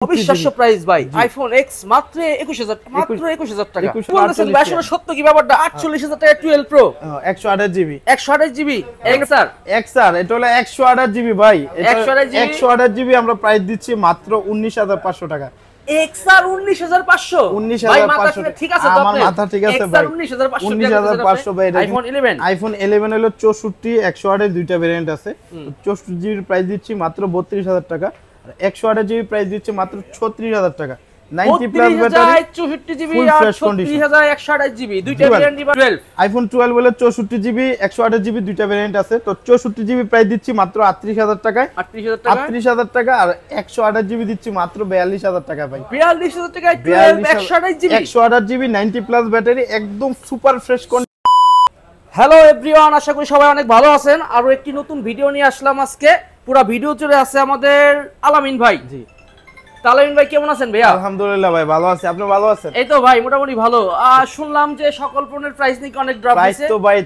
অবিশ্বাস্য প্রাইস ভাই iPhone x মাত্র 21000 টাকা বলতেছেন ভাই আসলে সত্য কি ব্যাপারটা 48000 টাকা 12 প্রো 128 জিবি এক্সআর এটা হলো 128 জিবি ভাই, এটা 128 জিবি আমরা প্রাইস দিচ্ছি মাত্র 19500 টাকা। এক্সআর 19500 ভাই মাথা ঠিক আছে তো আমার মাথা ঠিক আছে ভাই, 19500 ভাই। আইফোন 11 হলো 64 128 দুইটা ভেরিয়েন্ট আছে, 64 জিবির প্রাইস দিচ্ছি মাত্র 32000 টাকা, 128 জিবি প্রাইস দিচ্ছে মাত্র 36000 টাকা। 90 প্লাস ব্যাটারি 64 জিবি আর 36128 জিবি দুইটা ভেরিয়েন্ট দিবা। 12 আইফোন 12 বলে 64 জিবি 128 জিবি দুইটা ভেরিয়েন্ট আছে, তো 64 জিবি প্রাইস দিচ্ছি মাত্র 38000 টাকায়, 38000 টাকা, আর 128 জিবি দিচ্ছি মাত্র 42000 টাকা ভাই। 42000 টাকায় 12 128 জিবি 90 প্লাস ব্যাটারি একদম সুপার ফ্রেশ। হ্যালো এভরিওয়ান, আশা করি সবাই অনেক ভালো আছেন। আরো একটি নতুন ভিডিও নিয়ে আসলাম আজকে। পুরো ভিডিও জুড়ে আছে আমাদের আলামিন ভাই। জি আলামিন ভাই কেমন আছেন ভাইয়া? আলহামদুলিল্লাহ ভাই ভালো আছি, আপনি ভালো আছেন? এই তো ভাই মোটামুটি ভালো। শুনলাম যে সকল ফোনের প্রাইস নাকি অনেক ড্রপ হয়েছে। প্রাইস তো ভাই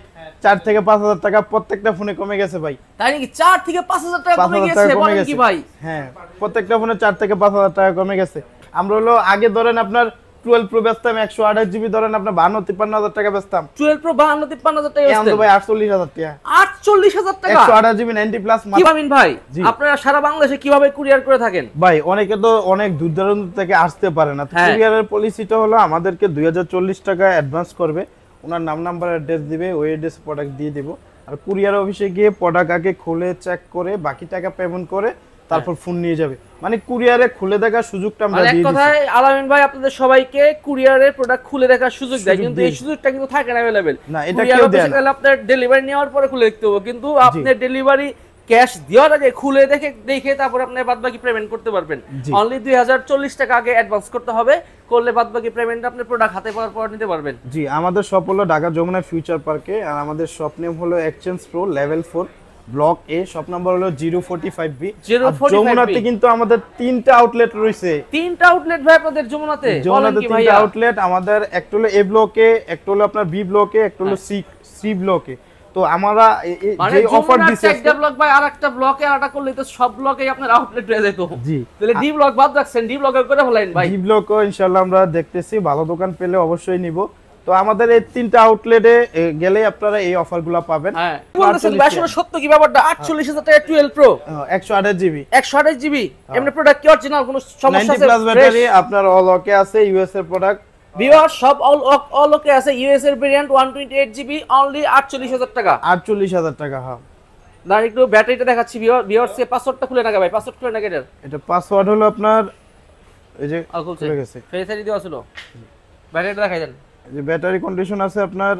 4 থেকে 5000 টাকা প্রত্যেকটা ফোনে কমে গেছে ভাই। তাই নাকি? 4 থেকে 5000 টাকা কমে গেছে বলেন কি ভাই? হ্যাঁ, প্রত্যেকটা ফোনে 4 থেকে 5000 টাকা কমে গেছে। আমরা হলো আগে ধরেন আপনার 12 প্রো বেচতাম 128 জিবি, ধরেন আপনার 52-53,000 টাকা বেচতাম। 12 প্রো 52-53,000 টাকা বেচতাম। এখন ভাই 48000 টাকা। 48000 টাকা 128 জিবি 90 প্লাস। আলামিন ভাই আপনারা সারা বাংলাদেশে কিভাবে কুরিয়ার করে থাকেন? ভাই অনেকে তো অনেক দূর দূরান্ত থেকে আসতে পারে না, কুরিয়ারের পলিসিটা হলো আমাদেরকে 2040 টাকা অ্যাডভান্স করবে, ওনার নাম নাম্বার অ্যাড্রেস দিবে, ওই অ্যাড্রেস প্রোডাক্ট দিয়ে দেব, আর কুরিয়ার অফিসে গিয়ে প্রোডাক্ট আগে খুলে চেক করে বাকি টাকা পেমেন্ট করে তারপর ফোন নিয়ে যাবে। মানে কুরিয়ারে খুলে দেখার সুযোগটা আমরা দিয়ে দিই। এক কথায় আলামিন ভাই আপনাদের সবাইকে কুরিয়ারে প্রোডাক্ট খুলে দেখার সুযোগ দেয়, কিন্তু এই সুযোগটা কিন্তু থাকে না अवेलेबल। না, এটা কেউ দেয় না। আপনার ডেলিভারি নেওয়ার পরে খুলে দেখতে হবে, কিন্তু আপনার ডেলিভারি ক্যাশ দেওয়ার আগে খুলে দেখে তারপর আপনি বাদবাকি পেমেন্ট করতে পারবেন। অনলি 2040 টাকা আগে অ্যাডভান্স করতে হবে, করলে বাদবাকি পেমেন্ট আপনি প্রোডাক্ট হাতে পাওয়ার পর নিতে পারবেন। জি, আমাদের শপ হলো ঢাকা যমুনা ফিউচার পার্কে, আর আমাদের শপ নেম হলো এক্সচেঞ্জ প্রো লেভেল 4 ব্লক এ, শপ নাম্বার হলো 045B। যমুনাতে কিন্তু আমাদের 3টা আউটলেট রয়েছে। 3টা আউটলেট ভাই আপনাদের যমুনাতে? যমুনাতে 3টা আউটলেট আমাদের, একটা হলো এ ব্লকে, একটা হলো আপনার বি ব্লকে, একটা হলো সি ব্লকে। তো আমরা যে অফার দিছি একটা ব্লক ভাই আরেকটা ব্লকে আটা করলে তো সব ব্লকেই আপনার আউটলেট হয়ে যেত। জি, তাহলে ডি ব্লক বাদ রাখছেন, ডি ব্লকে করে ফেলেন ভাই। ডি ব্লকও ইনশাআল্লাহ আমরা দেখতেছি, ভালো দোকান পেলে অবশ্যই নিব। তো আমাদের এই 3টা আউটলেটে গেলে আপনারা এই অফারগুলো পাবেন। হ্যাঁ, বলতেছেন ভাই আসলে সত্য কি ব্যাপারটা? 48000 টাকা 12 প্রো 128 জিবি এমনি প্রোডাক্ট কি অরিজিনাল কোনো সমস্যা আছে? 90 প্লাস ব্যাটারি আপনার অল ওকে আছে, ইউএস এর প্রোডাক্ট। ভিউয়ার সব অল ওকে আছে, ইউএস এর ভেরিয়েন্ট 128 জিবি অনলি 48000 টাকা। 48000 টাকা। হ্যাঁ, দাঁড়া একটু ব্যাটারিটা দেখাচ্ছি ভিউয়ার। সে পাসওয়ার্ডটা খুলে নাকা ভাই, পাসওয়ার্ড খুলে নাকা। এটা পাসওয়ার্ড হলো আপনার এই যে খুলে গেছে, ফেস আইডি দেওয়া ছিল। ব্যাটারিটা দেখাই দেন। যে ব্যাটারি কন্ডিশন আছে আপনার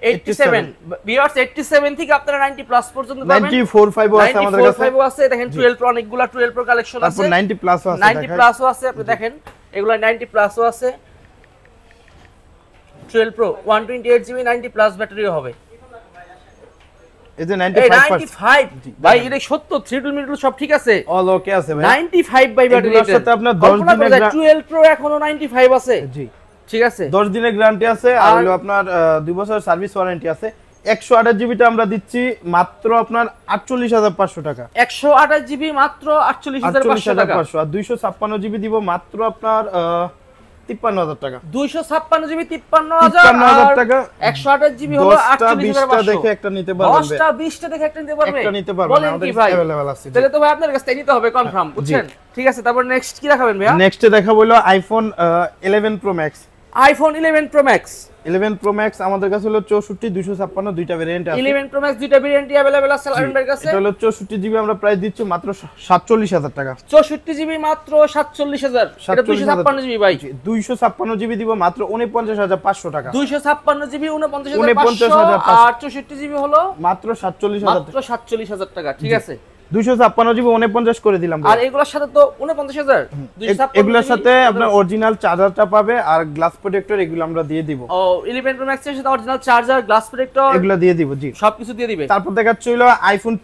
87 ভিউয়ার্স, 87 থেকে আপনারা 90 প্লাস পর্যন্ত পাবেন। 94.5 আছে আমাদের কাছে, 94.5 আছে। দেখেন 12 প্রো অনেকগুলা 12 প্রো কালেকশন আছে, তারপর 90 প্লাসও আছে, 90 প্লাসও আছে। আপনি দেখেন এগুলা 90 প্লাসও আছে। 12 প্রো 128 জিবি 90 প্লাস ব্যাটারিও হবে। এই যে 95 ভাই এটা সত্য, থ্রিডল মিডল সব ঠিক আছে, অল ওকে আছে ভাই। 95 বাই ব্যাটারি, এর সাথে আপনার 10 দিনের 12 প্রো এখনো 95 আছে। জি ঠিক আছে, 10 দিনের গ্যারান্টি আছে, আর হলো আপনার 2 বছর সার্ভিস ওয়ারেন্টি আছে। 128 জিবিটা আমরা দিচ্ছি মাত্র আপনার 48500 টাকা। 128 জিবি মাত্র 48500 টাকা, আর 256 জিবি দিব মাত্র আপনার 53000 টাকা। 256 জিবি 53000 টাকা। 128 জিবি হলো 48500। দেখে একটা নিতে পারবেন, 10টা 20টা দেখে একটা নিতে পারবেন, একটা নিতে পারবেন, আমাদের अवेलेबल আছে। তাহলে তো ভাই আপনার কাছে নিতে হবে কনফার্ম, বুঝছেন? ঠিক আছে, তারপর নেক্সট কি দেখাবেন ভাইয়া? নেক্সটে দেখাবো হলো iPhone 11 pro max. IPhone 11 pro max 11 pro max আমাদের কাছে হলো 64 256 দুইটা ভেরিয়েন্ট আছে। 11 প্রো ম্যাক্স দুইটা ভেরিয়েন্টই अवेलेबल আছে আলামিনের কাছে। এটা হলো 64 জিবি আমরা প্রাইস দিচ্ছি মাত্র 47000 টাকা। 64 জিবি মাত্র 47000। এটা 256 জিবি ভাই, 256 জিবি দিব মাত্র 49500 টাকা। 256 জিবি 49500, আর 64 জিবি হলো মাত্র 47000 টাকা। ঠিক আছে, 256 জিবি 49 করে দিলাম। আর এগুলোর সাথে তো 49000, এগুলোর সাথে আপনার অরিজিনাল চার্জারটা পাবে, আর গ্লাস প্রোটেক্টর এগুলো আমরা দিয়ে দিব। ও 11 প্রো ম্যাক্স এর সাথে অরিজিনাল চার্জার, গ্লাস প্রোটেক্টর এগুলো দিয়ে দিব। জি, সবকিছু দিয়ে দিবে। তারপর দেখাচ্ছি হলো আইফোন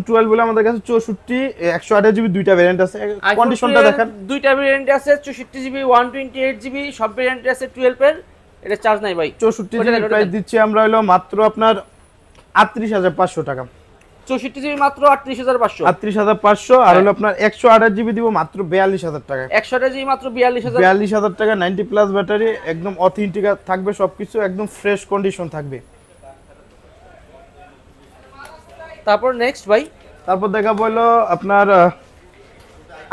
12 বলে আমাদের কাছে 64 128 জিবি দুইটা ভেরিয়েন্ট আছে। কন্ডিশনটা দেখেন, দুইটা ভেরিয়েন্ট আছে, 64 জিবি 128 জিবি সব ভেরিয়েন্ট আছে 12 এর। এটা চার্জ নাই ভাই। 64 জিবি প্রাইস দিচ্ছি আমরা হলো মাত্র আপনার 38500 টাকা। 64 জিবি মাত্র 38500। 38500 আর হলো আপনার 128 জিবি দিব মাত্র 42000 টাকা। 128 জিবি মাত্র 42000। 42000 টাকা 90 প্লাস ব্যাটারি, একদম অথেন্টিক থাকবে, সবকিছু একদম ফ্রেশ কন্ডিশন থাকবে। তারপর নেক্সট ভাই, তারপর দেখাবো হলো আপনার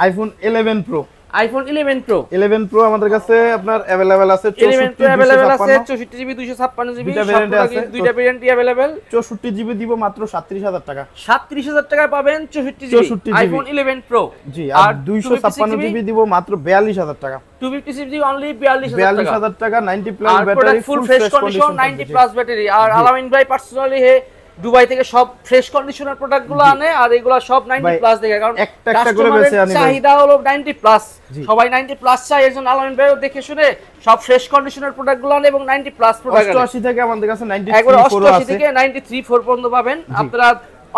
iPhone 11 pro. IPhone 11 pro. 11 pro আমাদের কাছে আপনার अवेलेबल আছে। 11 প্রো अवेलेबल আছে 64 জিবি 256 জিবি, দুইটা ভেরিয়েন্টই अवेलेबल। 64 জিবি দিব মাত্র 37000 টাকা। 37000 টাকায় পাবেন 64 জিবি আইফোন 11 প্রো। জি, আর 256 জিবি দিব মাত্র 42000 টাকা। 256 জিবি অনলি 42000 টাকা। 90 plus battery, full fresh condition, 90 plus battery. আর আলামিন ভাই পার্সোনালি দুবাই থেকে সব ফ্রেশ কন্ডিশনার প্রোডাক্টগুলো আনে, আর এগুলো সব 90 প্লাস দেখে, কারণ একটা করে বেশি আনি, চাহিদা হলো 90 প্লাস, সবাই 90 প্লাস চাই। এজন্য আলামিন ভাইও দেখে শুনে সব ফ্রেশ কন্ডিশনার প্রোডাক্টগুলো আনে এবং 90 প্লাস প্রোডাক্ট 88 থেকে আমাদের কাছে 93 একবার প্রো আছে। 88 থেকে 93 4 পর্যন্ত পাবেন। আপনারা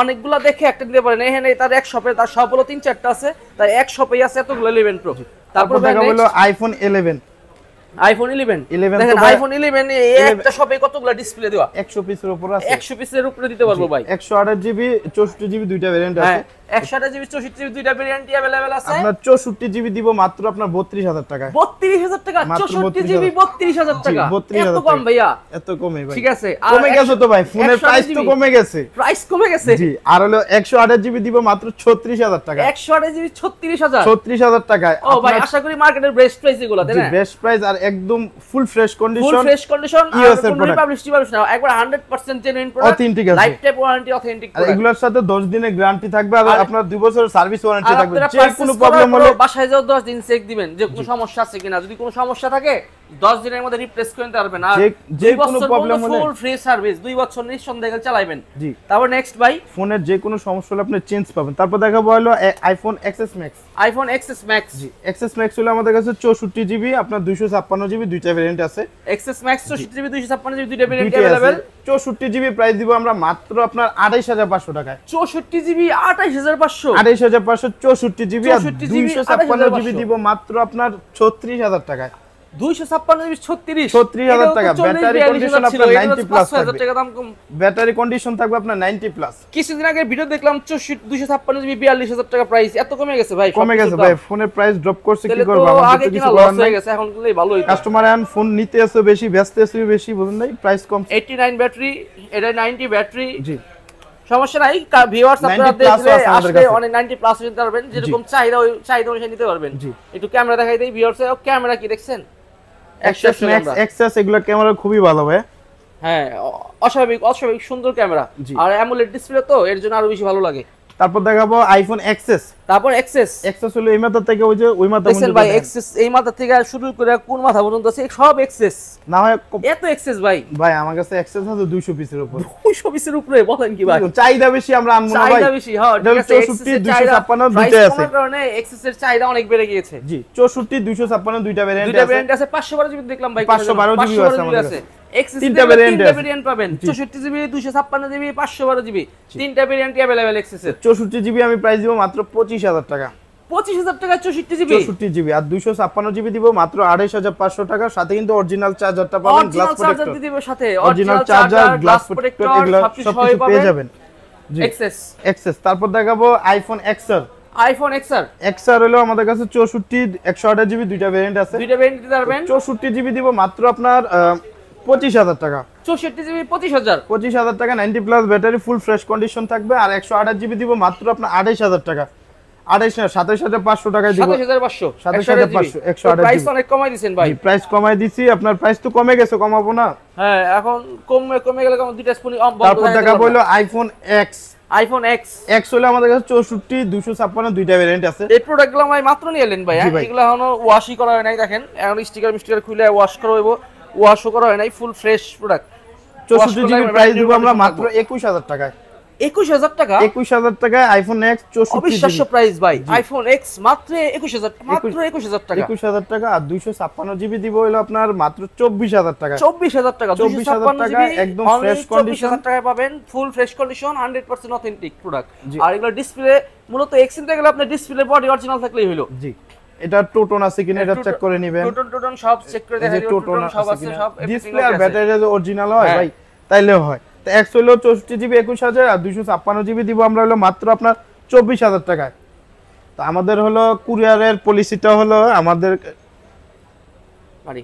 অনেকগুলো দেখে একটা নিতে পারেন। এখানে তার এক শপে, তার সব হলো 3-4টা আছে, তাই এক শপেই আছে এতগুলো 11 প্রো। তারপর দেখা হলো আইফোন 11। আইফোন 11 দেখেন, আইফোন 11 একটা শপে কতগুলো ডিসপ্লে দেওয়া, 100 পিসের উপর আছে। 100 পিসের উপরে দিতে পারবো ভাই। 128 জিবি 64 জিবি দুইটা ভেরিয়েন্ট আছে। 128 জিবি 64 জিবি দুইটা ভেরিয়েন্টই अवेलेबल আছে। আপনার 64 জিবি দিব মাত্র আপনার 32000 টাকা। 32000 টাকা 64 জিবি 32000 টাকা। এত কম ভাইয়া? এত কমে ভাই। ঠিক আছে, কমে গেছে তো ভাই, ফোনের প্রাইস তো কমে গেছে। প্রাইস কমে গেছে। জি, আর হলো 128 জিবি দিব মাত্র 36000 টাকা। 128 জিবি 36000। 36000 টাকায়। ও ভাই, আশা করি মার্কেটের বেস্ট প্রাইস এগুলো, তাই না? বেস্ট প্রাইস, আর একদম ফুল ফ্রেশ কন্ডিশন। ফুল ফ্রেশ কন্ডিশন, ইউএস এর কোনো প্রোডাক্ট। পাবলিশ না, একবার 100% জেনুইন প্রোডাক্ট, অথেন্টিক আছে। লাইফ টাইম ওয়ারেন্টি, অথেন্টিক আর প্রোডাক্ট। এগুলোর সাথে 10 দিনের গ্যারান্টি থাকবে, আর আপনার 2 বছরের সার্ভিস ওয়ারেন্টি থাকবে। যে যে কোনো প্রবলেম হলে বাসায় যাও 10 দিন চেক দিবেন যে কোনো সমস্যা আছে কিনা। যদি কোনো সমস্যা থাকে 10 দিনের মধ্যে রিপ্লেস করে নিতে পারবেন। আর যে কোনো প্রবলেম হলে ফুল ফ্রি সার্ভিস 2 বছর নিঃসন্দেহে চালাবেন। জি। তারপর নেক্সট ভাই, ফোনের যে কোনো সমস্যা হলে আপনি চেঞ্জ পাবেন। তারপর দেখাবো হলো iPhone XS Max। IPhone XS Max। জি, XS Max হলো আমাদের কাছে 64 জিবি আপনার 256 জিবি দুইটা ভেরিয়েন্ট আছে। XS Max 64 জিবি 256 জিবি দুইটা ভেরিয়েন্ট अवेलेबल। 64 জিবি প্রাইস দিব আমরা মাত্র আপনার 28500 টাকায়। 64 জিবি 28500। 28500 64 জিবি, আর 256 জিবি দিব মাত্র আপনার 36000 টাকায়। 256 জিবি 36000 টাকা। ব্যাটারি কন্ডিশন আপনার 90 প্লাস থাকবে। টাকা দাম কম। ব্যাটারি কন্ডিশন থাকবে আপনার 90 প্লাস। কিছুদিন আগে ভিডিও দেখলাম 256 জিবি 42000 টাকা প্রাইস। এত কমে গেছে ভাই? কমে গেছে ভাই, ফোনের প্রাইস ড্রপ করছে, কি করব? আমাদের কিছু লস হয়ে গেছে, এখন গুলোই ভালো হইতো। কাস্টমার এখন ফোন নিতে আসে বেশি, ব্যস্ত আছে বেশি, বুঝুন নাই, প্রাইস কম। 89 ব্যাটারি, এটা 90 ব্যাটারি। জি, সমস্যা নাই। ভিউয়ার্স আপনারা দেখলে আসলে অনেক 90 প্লাস নিতে পারবেন, যেরকম চাহিদা ওই চাহিদা অনুযায়ী নিতে পারবেন। একটু ক্যামেরা দেখাই দেই ভিউয়ার্স। ক্যামেরা কি দেখছেন? XS Max XS এগুলো ক্যামেরা খুবই ভালো ভাই। হ্যাঁ, অস্বাভাবিক সুন্দর ক্যামেরা, আর অ্যামোলেড ডিসপ্লে তো এর জন্য আরো বেশি ভালো লাগে। তারপর দেখাবো আইফোন XS। তারপর XS হলো এই মাথা থেকে ওই মাথা পর্যন্ত ভাই। XS এই মাথা থেকে শুরু করে কোন মাথা পর্যন্ত আছে সব XS না হয় এত XS ভাই। ভাই আমার কাছে XS আছে 200 পিসের উপর। 200 পিসের উপরে বলেন কি ভাই? চাহিদা বেশি, আমরা আনবো না ভাই। চাহিদা বেশি, হ্যাঁ ঠিক আছে। 64 256 দুইটাই আছে, কারণে XS এর চাহিদা অনেক বেড়ে গিয়েছে। জি, 64 256 দুইটা ভেরিয়েন্ট আছে। 512 জিবি দেখলাম ভাই, 512 জিবি আছে আমাদের কাছে। XS তিনটা ভেরিয়েন্ট পাবেন, 64 জিবি 256 জিবি 512 জিবি, তিনটা ভেরিয়েন্টই अवेलेबल XS এর। 64 জিবি আমি প্রাইস দিব মাত্র 25000 টাকা। 25000 টাকা 64 জিবি। 64 জিবি আর 256 জিবি দিব মাত্র 28500 টাকা। সাথে কিন্তু অরিজিনাল চার্জারটা পাবেন, গ্লাস প্রোটেক্টর দিব সাথে, অরিজিনাল চার্জার, গ্লাস প্রোটেক্টর, এগুলো সব কিছু পেয়ে যাবেন। জি, XS। তারপর দেখাবো আইফোন XR। আইফোন XR হলো আমাদের কাছে 64 128 জিবি দুইটা ভেরিয়েন্ট আছে। দুইটা ভেরিয়েন্ট দিতে পারবেন। 64 জিবি দিব মাত্র আপনার 25000 টাকা। 64 জিবি 25000 টাকা। 90 plus battery, full fresh condition থাকবে। আর 128 জিবি দিব মাত্র আপনার 28000 টাকা। 27500 টাকায় দিব। 27500 128 প্রাইস অনেক কমাই দিবেন ভাই। প্রাইস কমাই দিছি, আপনার প্রাইস তো কমে গেছে, কমাবো না? হ্যাঁ, এখন কমে গেলে দুইটা স্পুন অফ বন্ধ। তারপর দেখাবো হলো আইফোন X। আইফোন X হলো আমাদের কাছে 64 256 দুইটা ভেরিয়েন্ট আছে। এই প্রোডাক্টগুলো আমি মাত্র নিয়ে এলেন ভাই। এগুলো এখনো ওয়াশই করা হয় নাই, দেখেন এখন স্টিকার খুলে ওয়াশ করা হইব, ওয়াশও করা হয় নাই, full fresh product. 64 GB price দিব আমরা মাত্র 21000 টাকায়। 21000 টাকা? 21000 টাকায় আইফোন X 64 অবিশ্বাস্য প্রাইস ভাই। আইফোন X মাত্র 21000 টাকা। 21000 টাকা। আর 256 জিবি দিব হলো আপনার মাত্র 24000 টাকা। 24000 টাকা। 24000 টাকা একদম ফ্রেশ কন্ডিশন। 24000 টাকায় পাবেন full fresh condition, 100% authentic product. আর এগুলো ডিসপ্লে মূলত X নিতে গেলে আপনার ডিসপ্লে বডি অরিজিনাল থাকলেই হলো। জি, এটা টোটন আছে কিনা এটা চেক করে নেবেন। টোটন সব চেক করে দেখা যাবে, টোটন সব আছে, সব ডিসপ্লে আর ব্যাটারি যদি অরিজিনাল হয় ভাই তাইলেও হয়। তো এক্স হলো 64GB 21000 আর 256GB দিব আমরা হলো মাত্র আপনার 24000 টাকায়। তো আমাদের হলো কুরিয়ারের পলিসিটা হলো আমাদের বাড়ি